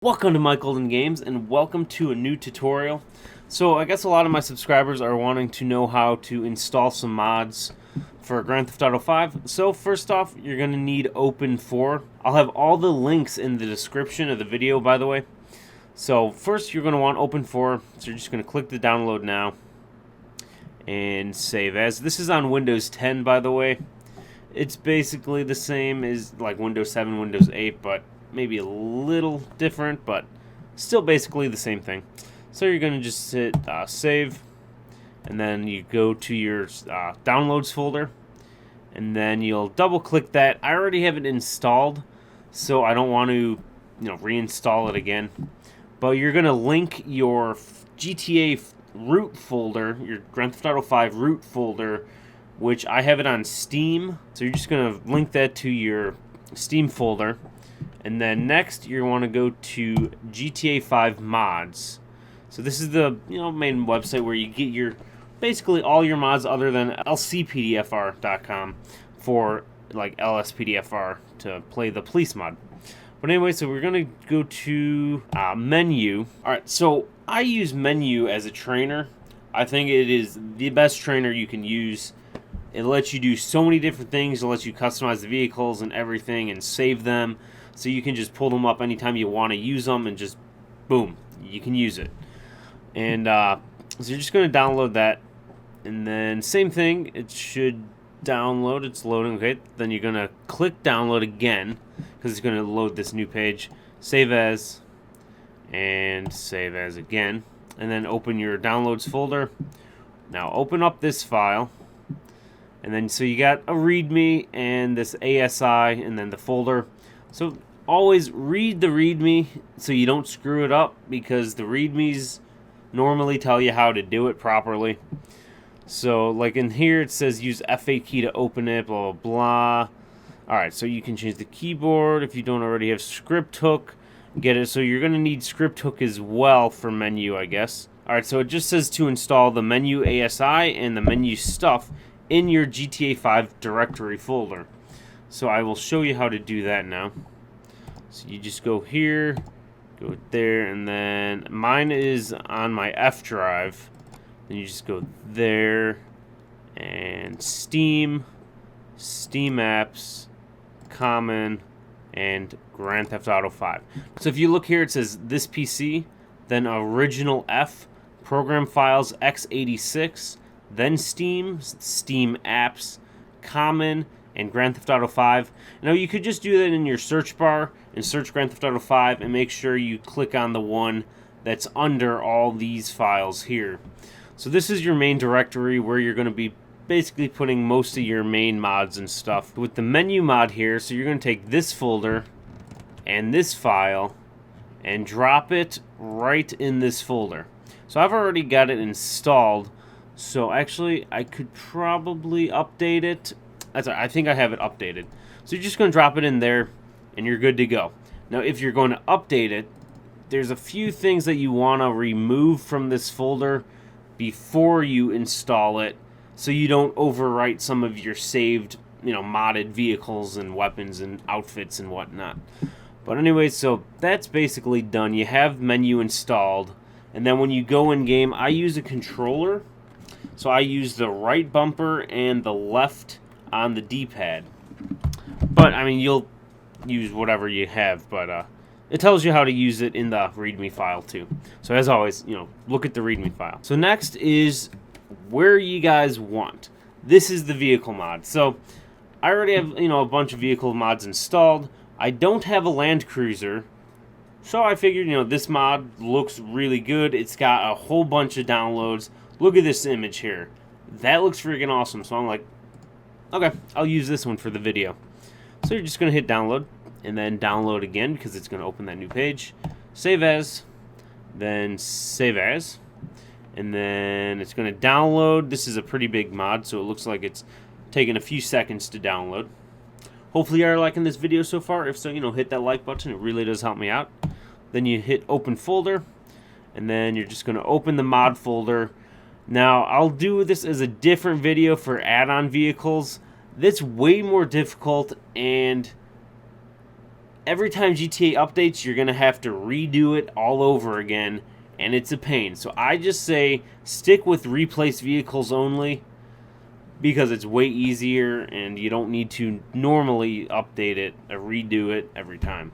Welcome to Mike Golden Games and welcome to a new tutorial. So I guess a lot of my subscribers are wanting to know how to install some mods for Grand Theft Auto 5. So first off, you're going to need Open4. I'll have all the links in the description of the video, by the way. So first you're going to want Open4. So you're just going to click the download now and save as. This is on Windows 10, by the way. It's basically the same as like Windows 7, Windows 8, but maybe a little different, but still basically the same thing. So you're going to just hit save, and then you go to your downloads folder, and then you'll double click that. I already have it installed, so I don't want to reinstall it again. But you're going to link your GTA root folder, your Grand Theft Auto 5 root folder, which I have it on Steam. So you're just going to link that to your Steam folder. And then next, you want to go to GTA 5 mods. So this is the main website where you get your basically all your mods other than lcpdfr.com for like lspdfr to play the police mod. But anyway, so we're gonna go to menu. All right, so I use menu as a trainer. I think it is the best trainer you can use. It lets you do so many different things. It lets you customize the vehicles and everything and save them. So you can just pull them up anytime you want to use them and just, boom, you can use it. And so you're just going to download that. And then same thing, it should download. It's loading, okay. Then you're going to click download again because it's going to load this new page. Save as, and save as again. And then open your downloads folder. Now open up this file. And then so you got a README and this ASI and then the folder. So always read the README so you don't screw it up, because the READMEs normally tell you how to do it properly. So like in here it says use F8 key to open it, blah, blah, blah. Alright, so you can change the keyboard if you don't already have script hook. Get it? So you're going to need script hook as well for menu, I guess. Alright, so it just says to install the menu ASI and the menu stuff in your GTA 5 directory folder. So I will show you how to do that now. So you just go here, go there, and then mine is on my F drive. Then you just go there, and Steam, Steam Apps, Common, and Grand Theft Auto 5. So if you look here, it says this PC, then Original F, Program Files x86, then Steam, Steam Apps, Common, and Grand Theft Auto 5. Now you could just do that in your search bar and search Grand Theft Auto 5 and make sure you click on the one that's under all these files here. So this is your main directory where you're going to be basically putting most of your main mods and stuff. With the menu mod here, so you're going to take this folder and this file and drop it right in this folder. So I've already got it installed. So actually, I could probably update it. I think I have it updated. So you're just going to drop it in there, and you're good to go. Now, if you're going to update it, there's a few things that you want to remove from this folder before you install it, so you don't overwrite some of your saved, modded vehicles and weapons and outfits and whatnot. But anyway, so that's basically done. You have menu installed, and then when you go in game, I use a controller. So I use the right bumper and the left on the D-pad. But, I mean, you'll use whatever you have, but it tells you how to use it in the README file, too. So, as always, look at the README file. So, next is where you guys want. This is the vehicle mod. So, I already have, a bunch of vehicle mods installed. I don't have a Land Cruiser. So, I figured, this mod looks really good. It's got a whole bunch of downloads. Look at this image here. That looks freaking awesome. So I'm like, okay, I'll use this one for the video. So you're just going to hit download, and then download again because it's going to open that new page. Save as, then save as, and then it's going to download. This is a pretty big mod, so it looks like it's taking a few seconds to download. Hopefully you're liking this video so far. If so, hit that like button. It really does help me out. Then you hit open folder, and then you're just going to open the mod folder. Now, I'll do this as a different video for add-on vehicles. That's way more difficult, and every time GTA updates, you're going to have to redo it all over again, and it's a pain. So I just say stick with replace vehicles only, because it's way easier and you don't need to normally update it or redo it every time.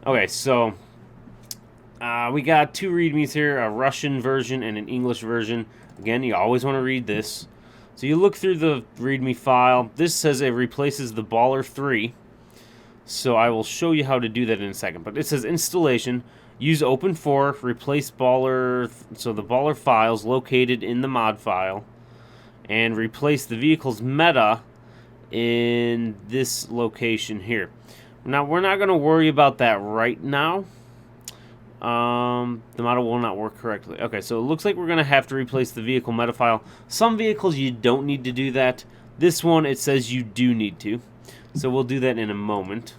Okay, so we got two readmes here, a Russian version and an English version. Again, you always want to read this. So you look through the readme file. This says it replaces the Baller 3. So I will show you how to do that in a second. But it says installation, use Open4, replace Baller, so the Baller files located in the mod file, and replace the vehicle's meta in this location here. Now, we're not going to worry about that right now. The model will not work correctly. Okay, so it looks like we're going to have to replace the vehicle meta file. Some vehicles you don't need to do that. This one, it says you do need to. So we'll do that in a moment.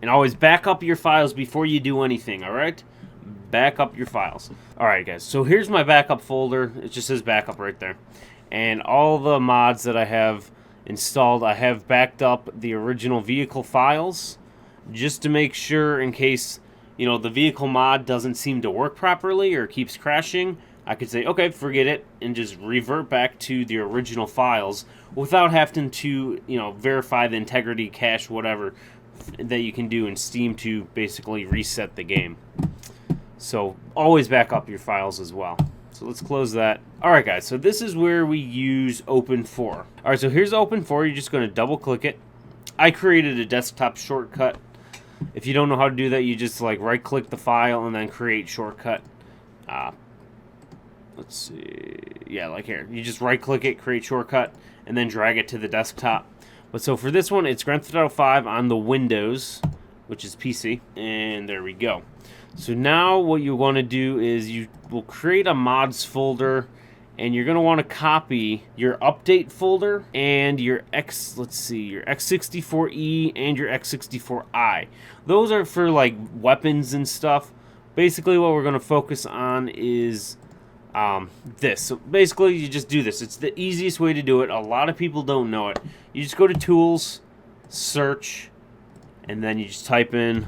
And always back up your files before you do anything, alright? Back up your files. Alright, guys, so here's my backup folder. It just says backup right there. And all the mods that I have installed, I have backed up the original vehicle files just to make sure, in case, you know, the vehicle mod doesn't seem to work properly or keeps crashing, I could say, okay, forget it, and just revert back to the original files without having to, you know, verify the integrity, cache, whatever that you can do in Steam to basically reset the game. So always back up your files as well. So let's close that. Alright guys, so this is where we use Open4. Alright, so here's Open4. You're just going to double click it. I created a desktop shortcut. If you don't know how to do that, you just like right click the file and then create shortcut. Let's see. Yeah, like here. You just right click it, create shortcut, and then drag it to the desktop. But so for this one, it's Grand Theft Auto 5 on the Windows, which is PC. And there we go. So now what you want to do is you will create a mods folder, and you're going to want to copy your update folder and your your X64E and your X64I. Those are for like weapons and stuff. Basically what we're going to focus on is this. So basically you just do this. It's the easiest way to do it. A lot of people don't know it. You just go to Tools, Search, and then you just type in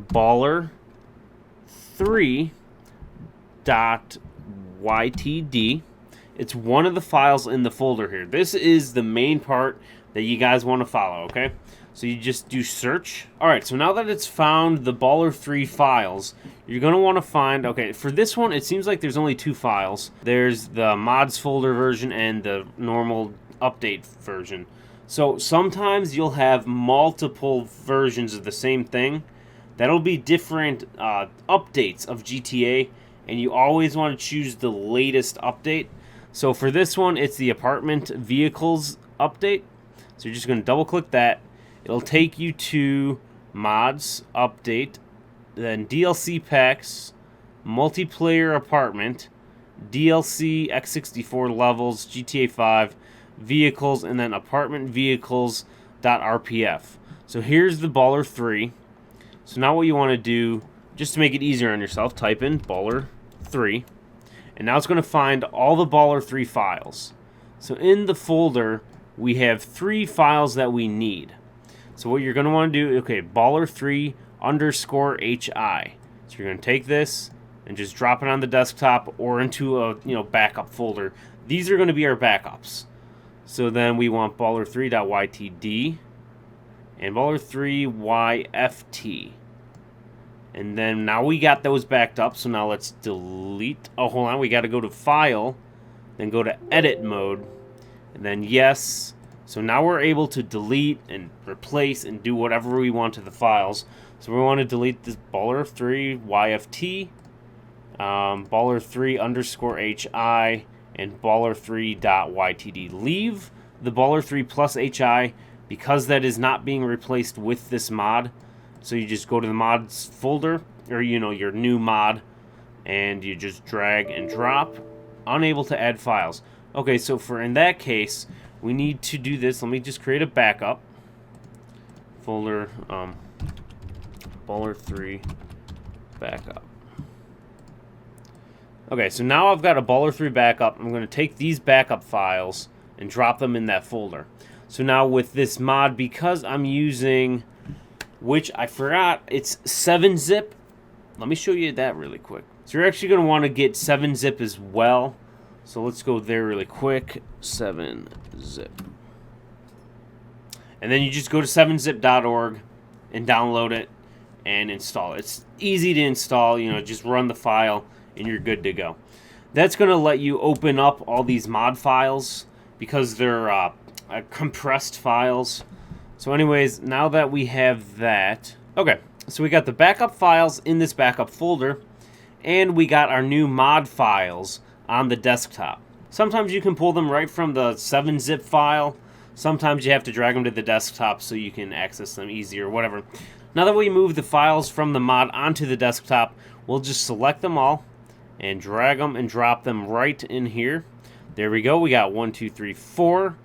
Baller 3.ytd. It's one of the files in the folder here. This is the main part that you guys want to follow, okay? So you just do search. Alright, so now that it's found the Baller 3 files, you're going to want to find, okay, for this one, it seems like there's only two files. There's the mods folder version and the normal update version. So sometimes you'll have multiple versions of the same thing. That'll be different updates of GTA, and you always want to choose the latest update. So for this one, it's the apartment vehicles update. So you're just going to double click that. It'll take you to mods, update, then DLC packs, multiplayer apartment, DLC, X64 levels, GTA 5, vehicles, and then apartment vehicles.rpf. So here's the Baller 3. So now what you want to do, just to make it easier on yourself, type in Baller 3. And now it's going to find all the Baller 3 files. So in the folder, we have 3 files that we need. So what you're going to want to do, okay, Baller 3 _HI. So you're going to take this and just drop it on the desktop or into a backup folder. These are going to be our backups. So then we want Baller 3.ytd and Baller 3.yft. And then now we got those backed up, so now let's delete. Oh, hold on, we got to go to File, then go to Edit Mode, and then Yes. So now we're able to delete and replace and do whatever we want to the files. So we want to delete this Baller 3.yft, Baller 3 _HI, and Baller 3.ytd. Leave the Baller 3 plus HI because that is not being replaced with this mod. So you just go to the mods folder, or your new mod, and you just drag and drop. Unable to add files. Okay, so in that case, we need to do this. Let me just create a backup folder. Baller 3 backup. Okay, so now I've got a Baller 3 backup. I'm going to take these backup files and drop them in that folder. So now with this mod, because I'm using which I forgot, it's 7-zip. Let me show you that really quick. So you're actually going to want to get 7-zip as well. So let's go there really quick. 7-zip. And then you just go to 7zip.org and download it and install it. It's easy to install, you know, just run the file and you're good to go. That's going to let you open up all these mod files because they're compressed files. So anyways, now that we have that, okay, so we got the backup files in this backup folder, and we got our new mod files on the desktop. Sometimes you can pull them right from the 7-zip file. Sometimes you have to drag them to the desktop so you can access them easier, whatever. Now that we move the files from the mod onto the desktop, we'll just select them all and drag them and drop them right in here. There we go. We got 1, 2, 3, 4.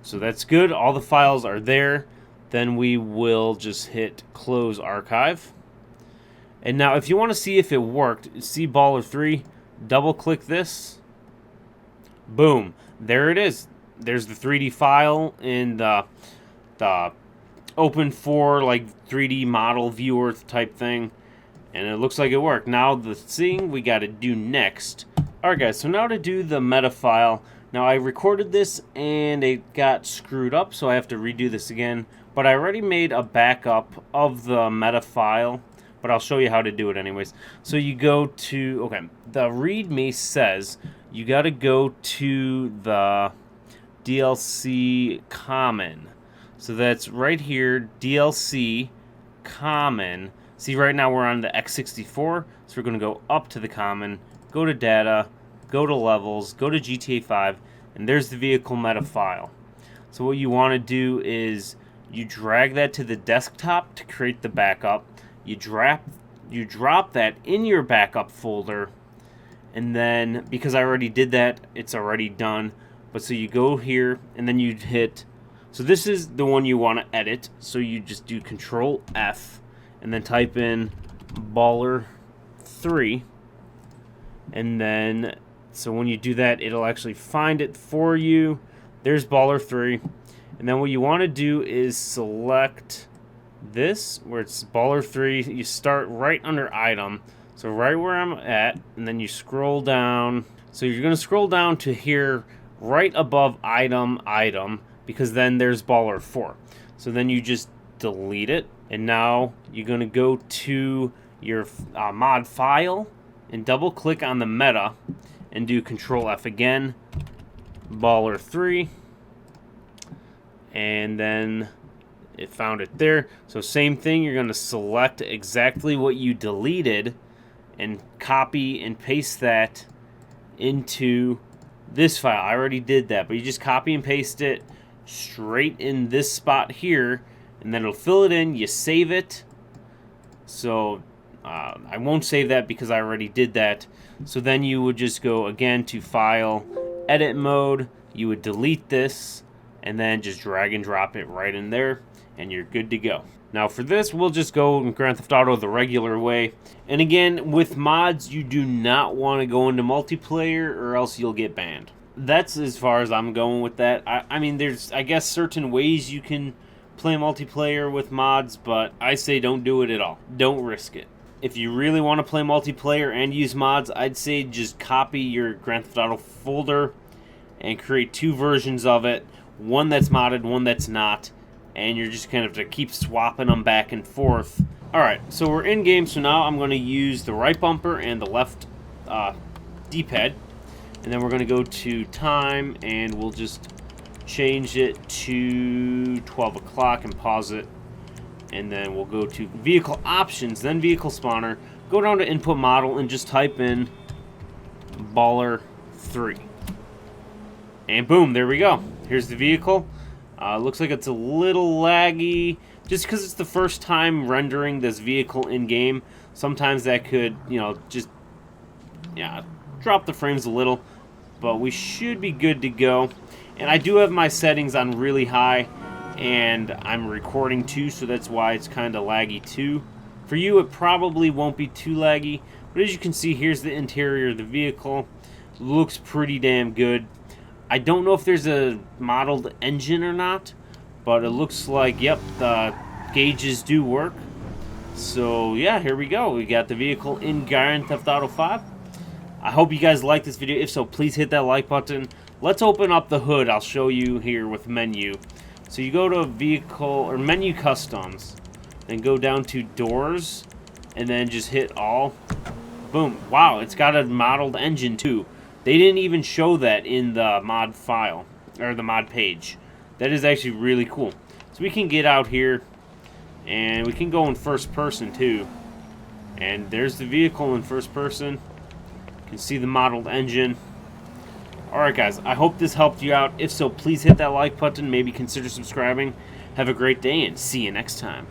So that's good. All the files are there. Then we will just hit close archive. And now if you want to see if it worked, see Baller 3, double click this. Boom. There it is. There's the 3D file in the open for like 3D model viewer type thing. And it looks like it worked. Now the thing we got to do next. Alright guys, so now to do the meta file. Now I recorded this and it got screwed up, so I have to redo this again. But I already made a backup of the meta file, but I'll show you how to do it anyways. So you go to, okay, the README says you got to go to the DLC common. So that's right here, DLC common. See, right now we're on the X64, so we're going to go up to the common, go to data, go to levels, go to GTA 5, and there's the vehicle meta file. So what you want to do is you drag that to the desktop to create the backup. You drop that in your backup folder, and then because I already did that, it's already done. But so you go here and then you hit, so this is the one you want to edit. So you just do Control F and then type in Baller 3, and then so when you do that, it'll actually find it for you. There's Baller 3. And then what you want to do is select this, where it's Baller 3. You start right under Item. So right where I'm at, and then you scroll down. So you're going to scroll down to here, right above Item, because then there's Baller 4. So then you just delete it. And now you're going to go to your mod file and double click on the meta and do Control F again, Baller 3. And then it found it there. So same thing, you're going to select exactly what you deleted and copy and paste that into this file. I already did that, but you just copy and paste it straight in this spot here, and then it'll fill it in. You save it. So I won't save that because I already did that. So then you would just go again to File, Edit Mode. You would delete this, and then just drag and drop it right in there, and you're good to go. Now for this, we'll just go in Grand Theft Auto the regular way. And again, with mods, you do not want to go into multiplayer or else you'll get banned. That's as far as I'm going with that. I mean, there's, I guess, certain ways you can play multiplayer with mods, but I say don't do it at all. Don't risk it. If you really want to play multiplayer and use mods, I'd say just copy your Grand Theft Auto folder and create 2 versions of it. One that's modded, one that's not. And you're just kind of to keep swapping them back and forth. Alright, so we're in game, so now I'm going to use the right bumper and the left D-pad. And then we're going to go to time, and we'll just change it to 12 o'clock and pause it. And then we'll go to vehicle options, then vehicle spawner. Go down to input model and just type in Baller 3. And boom, there we go. Here's the vehicle. Looks like it's a little laggy, just because it's the first time rendering this vehicle in-game. Sometimes that could, just, drop the frames a little. But we should be good to go. And I do have my settings on really high, and I'm recording too, so that's why it's kind of laggy too. For you, it probably won't be too laggy. But as you can see, here's the interior of the vehicle. Looks pretty damn good. I don't know if there's a modeled engine or not, but it looks like, yep, the gauges do work. So yeah, here we go. We got the vehicle in Grand Theft Auto 5. I hope you guys like this video. If so, please hit that like button. Let's open up the hood. I'll show you here with menu. So you go to vehicle or menu customs, then go down to doors, and then just hit all. Boom. Wow, it's got a modeled engine too. They didn't even show that in the mod file or the mod page. That is actually really cool. So we can get out here and we can go in first person too. And there's the vehicle in first person. You can see the modeled engine. Alright guys, I hope this helped you out. If so, please hit that like button. Maybe consider subscribing. Have a great day and see you next time.